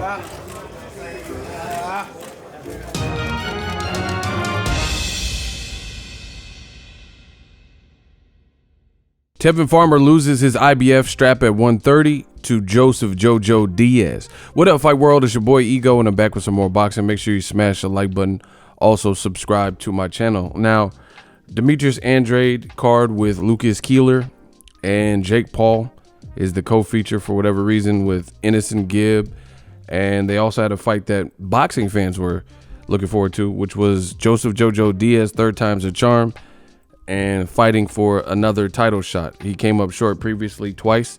Tevin Farmer loses his IBF strap at 130 to Joseph Jojo Diaz. What up, Fight World? It's your boy Ego, and I'm back with some more boxing. Make sure you smash the like button. Also, subscribe to my channel. Now, Demetrius Andrade card with Lucas Keeler and Jake Paul is the co-feature for whatever reason with Innocent Gibb. And they also had a fight that boxing fans were looking forward to, which was Joseph Jojo Diaz, third time's a charm, and fighting for another title shot. He came up short previously twice,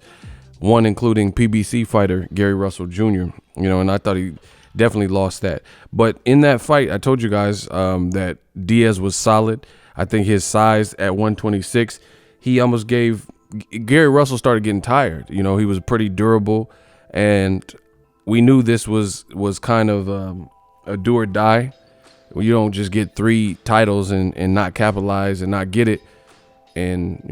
one including PBC fighter Gary Russell Jr., and I thought he definitely lost that. But in that fight, I told you guys that Diaz was solid. I think his size at 126, he almost gave Gary Russell started getting tired. He was pretty durable, and we knew this was kind of a do or die. You don't just get 3 titles and not capitalize and not get it. And,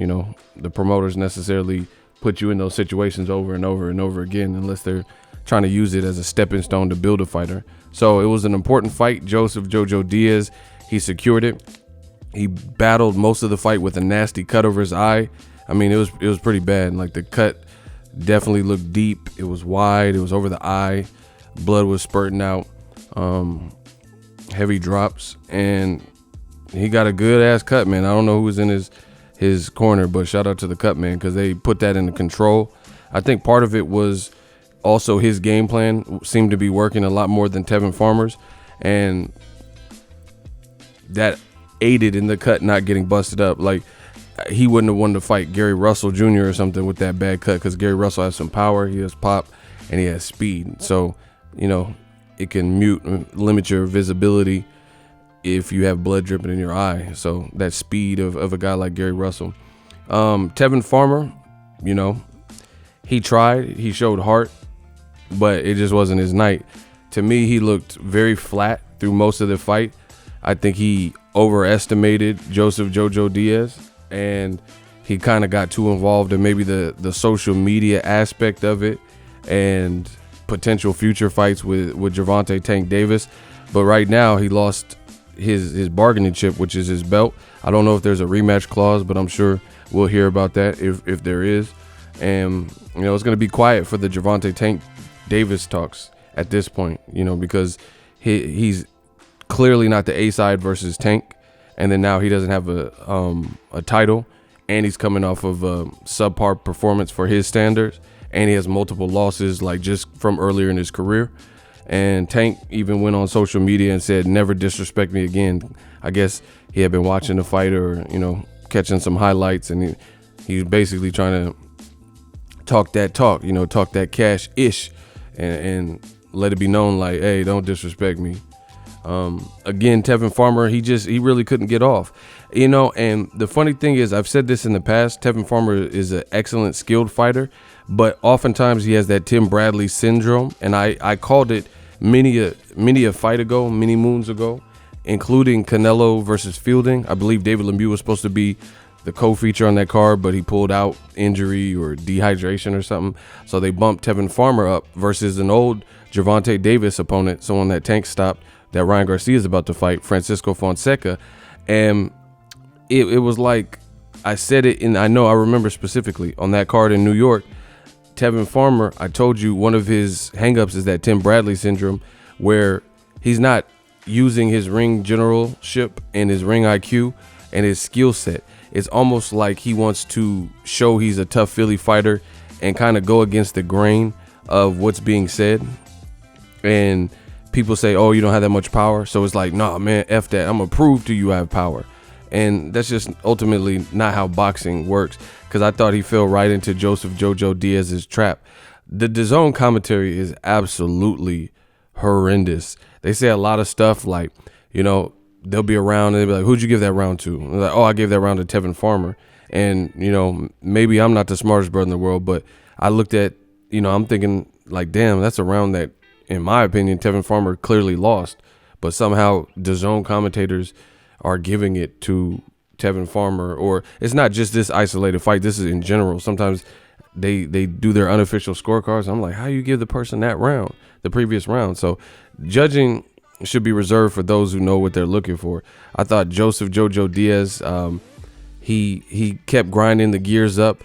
the promoters necessarily put you in those situations over and over and over again unless they're trying to use it as a stepping stone to build a fighter. So it was an important fight. Joseph Jojo Diaz, he secured it. He battled most of the fight with a nasty cut over his eye. I mean, it was pretty bad. Like, the cut definitely looked deep. It was wide. It was over the eye. Blood was spurting out. Heavy drops, and he got a good ass cut, man. I don't know who was in his corner, but shout out to the cut man, because they put that into control. I think part of it was also his game plan seemed to be working a lot more than Tevin Farmer's, and that aided in the cut not getting busted up. Like, he wouldn't have wanted to fight Gary Russell Jr. or something with that bad cut, because Gary Russell has some power, he has pop, and he has speed. So, it can limit your visibility if you have blood dripping in your eye. So that speed of a guy like Gary Russell. Tevin Farmer, he tried, he showed heart, but it just wasn't his night. To me, he looked very flat through most of the fight. I think he overestimated Joseph Jojo Diaz, and he kind of got too involved in maybe the social media aspect of it and potential future fights with Gervonta Tank Davis. But right now he lost his bargaining chip, which is his belt. I don't know if there's a rematch clause, but I'm sure we'll hear about that if there is. And it's going to be quiet for the Gervonta Tank Davis talks at this point, because he's clearly not the A side versus Tank, and then now he doesn't have a title, and he's coming off of a subpar performance for his standards. And he has multiple losses, like just from earlier in his career. And Tank even went on social media and said, "Never disrespect me again." I guess he had been watching the fight or, catching some highlights, and he's basically trying to talk that talk, talk that cash-ish and let it be known like, hey, don't disrespect me. Again, Tevin Farmer, he really couldn't get off. And the funny thing is, I've said this in the past, Tevin Farmer is an excellent skilled fighter, but oftentimes he has that Tim Bradley syndrome, and I called it many a fight ago, many moons ago, including Canelo versus Fielding. I believe David Lemieux was supposed to be the co-feature on that card, but he pulled out injury or dehydration or something, so they bumped Tevin Farmer up versus an old Gervonta Davis opponent, someone that Tank stopped, that Ryan Garcia is about to fight, Francisco Fonseca. And it was like, I said it, and I remember specifically on that card in New York, Tevin Farmer, I told you one of his hangups is that Tim Bradley syndrome, where he's not using his ring generalship and his ring IQ and his skill set. It's almost like he wants to show he's a tough Philly fighter and kind of go against the grain of what's being said. And people say, oh, you don't have that much power. So it's like, nah, man, F that. I'm going to prove to you I have power. And that's just ultimately not how boxing works, because I thought he fell right into Joseph Jojo Diaz's trap. The Dazn commentary is absolutely horrendous. They say a lot of stuff like, they'll be around and they'll be like, who'd you give that round to? And like, oh, I gave that round to Tevin Farmer. And, maybe I'm not the smartest brother in the world, but I looked at, I'm thinking like, damn, that's a round that, in my opinion, Tevin Farmer clearly lost. But somehow Dazn commentators are giving it to Tevin Farmer, or it's not just this isolated fight. This is in general. Sometimes they do their unofficial scorecards. I'm like, how you give the person that round, the previous round? So judging should be reserved for those who know what they're looking for. I thought Joseph Jojo Diaz, he kept grinding the gears up.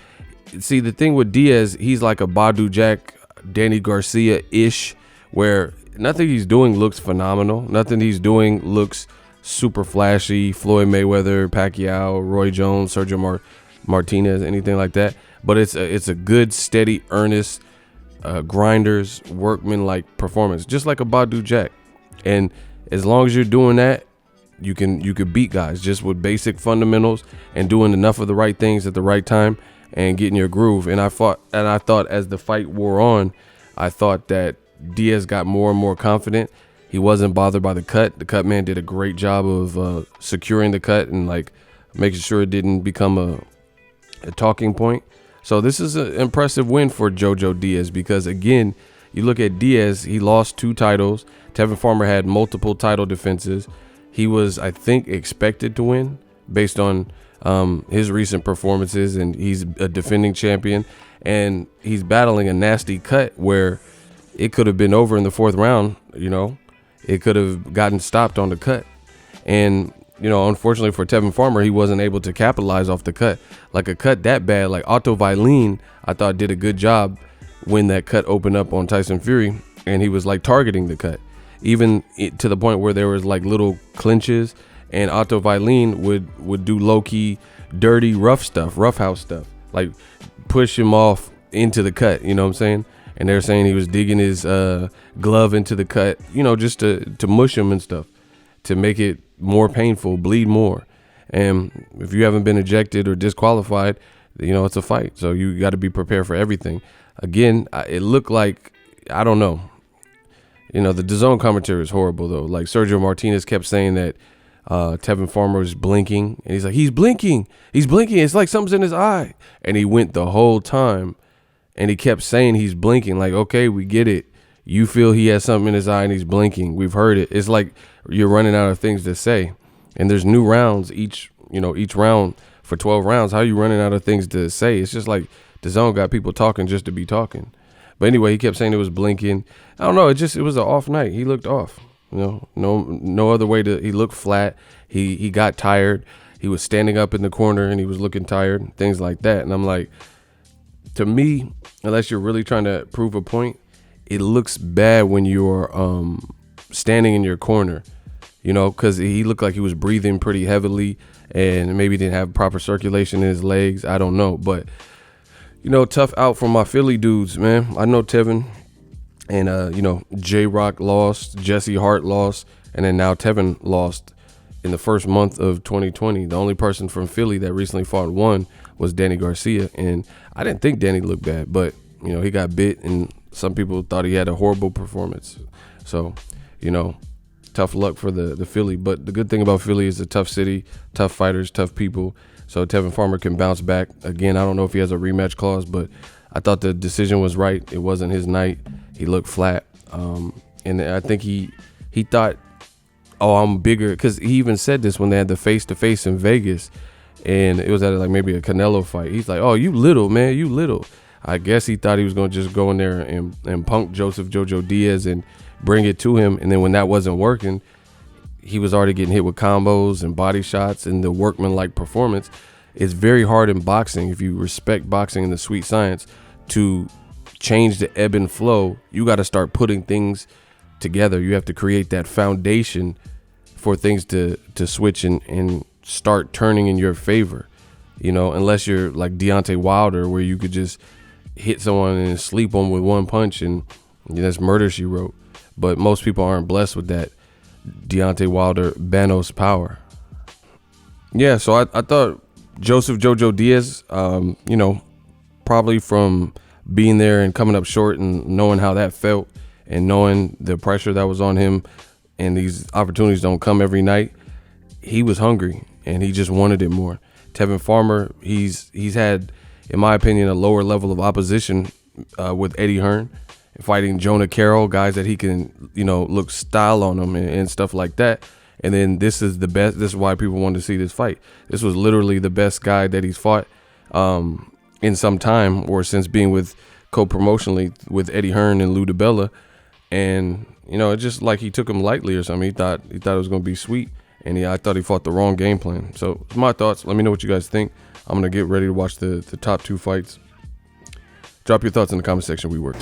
See, the thing with Diaz, he's like a Badu Jack, Danny Garcia-ish, where nothing he's doing looks phenomenal. Nothing he's doing looks super flashy. Floyd Mayweather, Pacquiao, Roy Jones, Sergio Martinez, anything like that. But it's a good, steady, earnest, grinders, workman-like performance, just like a Badu Jack. And as long as you're doing that, you can beat guys just with basic fundamentals and doing enough of the right things at the right time and getting your groove. And I thought as the fight wore on, I thought that Diaz got more and more confident. He wasn't bothered by the cut. The cut man did a great job of securing the cut and like making sure it didn't become a talking point. So this is an impressive win for Jojo Diaz because, again, you look at Diaz, he lost 2 titles. Tevin Farmer had multiple title defenses. He was, I think, expected to win based on his recent performances, and he's a defending champion. And he's battling a nasty cut where it could have been over in the 4th round. You know, it could have gotten stopped on the cut. And, you know, unfortunately for Tevin Farmer, he wasn't able to capitalize off the cut. Like a cut that bad, like Otto Vailin, I thought did a good job when that cut opened up on Tyson Fury, and he was like targeting the cut, even to the point where there was like little clinches, and Otto Vailin would do low-key, dirty, roughhouse stuff, like push him off into the cut, you know what I'm saying? And they're saying he was digging his glove into the cut, you know, just to mush him and stuff, to make it more painful, bleed more. And if you haven't been ejected or disqualified, you know, it's a fight. So you got to be prepared for everything. Again, it looked like, I don't know. You know, the Dazn commentary is horrible, though. Like, Sergio Martinez kept saying that Tevin Farmer was blinking. And he's like, he's blinking. He's blinking. It's like something's in his eye. And he went the whole time. And he kept saying he's blinking. Like, okay, we get it. You feel he has something in his eye and he's blinking. We've heard it. It's like you're running out of things to say. And there's new rounds each round for 12 rounds. How are you running out of things to say? It's just like Dazn got people talking just to be talking. But anyway, he kept saying it was blinking. I don't know. It was an off night. He looked off. You know, no other way to. He looked flat. He got tired. He was standing up in the corner and he was looking tired. Things like that. And I'm like, to me, unless you're really trying to prove a point, it looks bad when you're standing in your corner. You know, because he looked like he was breathing pretty heavily and maybe didn't have proper circulation in his legs. I don't know, but. You know, tough out for my Philly dudes, man. I know Tevin and, you know, J-Rock lost, Jesse Hart lost, and then now Tevin lost in the first month of 2020. The only person from Philly that recently fought and won was Danny Garcia, and I didn't think Danny looked bad, but, you know, he got bit, and some people thought he had a horrible performance. So, you know, tough luck for the Philly. But the good thing about Philly is a tough city, tough fighters, tough people. So Tevin Farmer can bounce back. Again, I don't know if he has a rematch clause, but I thought the decision was right. It wasn't his night. He looked flat. And I think he thought, oh, I'm bigger. Because he even said this when they had the face-to-face in Vegas. And it was at like maybe a Canelo fight. He's like, oh, you little, man, you little. I guess he thought he was going to just go in there and punk Joseph Jojo Diaz and bring it to him. And then when that wasn't working, he was already getting hit with combos and body shots and the workman-like performance. It's very hard in boxing, if you respect boxing and the sweet science, to change the ebb and flow. You got to start putting things together. You have to create that foundation for things to switch and start turning in your favor. You know, unless you're like Deontay Wilder, where you could just hit someone and sleep them with one punch and that's murder, she wrote. But most people aren't blessed with that Deontay Wilder Banos power. Yeah, so I thought Joseph Jojo Diaz, you know, probably from being there and coming up short and knowing how that felt and knowing the pressure that was on him, and these opportunities don't come every night, he was hungry and he just wanted it more. Tevin Farmer, he's had, in my opinion, a lower level of opposition with Eddie Hearn, fighting Jonah Carroll, guys that he can, you know, look style on them and stuff like that. And then this is the best. This is why people wanted to see this fight. This was literally the best guy that he's fought. in some time, or since being with co-promotionally with Eddie Hearn and Lou DiBella. And you know, it's just like he took him lightly or something. He thought it was going to be sweet, and I thought he fought the wrong game plan. So my thoughts. Let me know what you guys think. I'm gonna get ready to watch the top 2 fights. Drop your thoughts in the comment section. We work.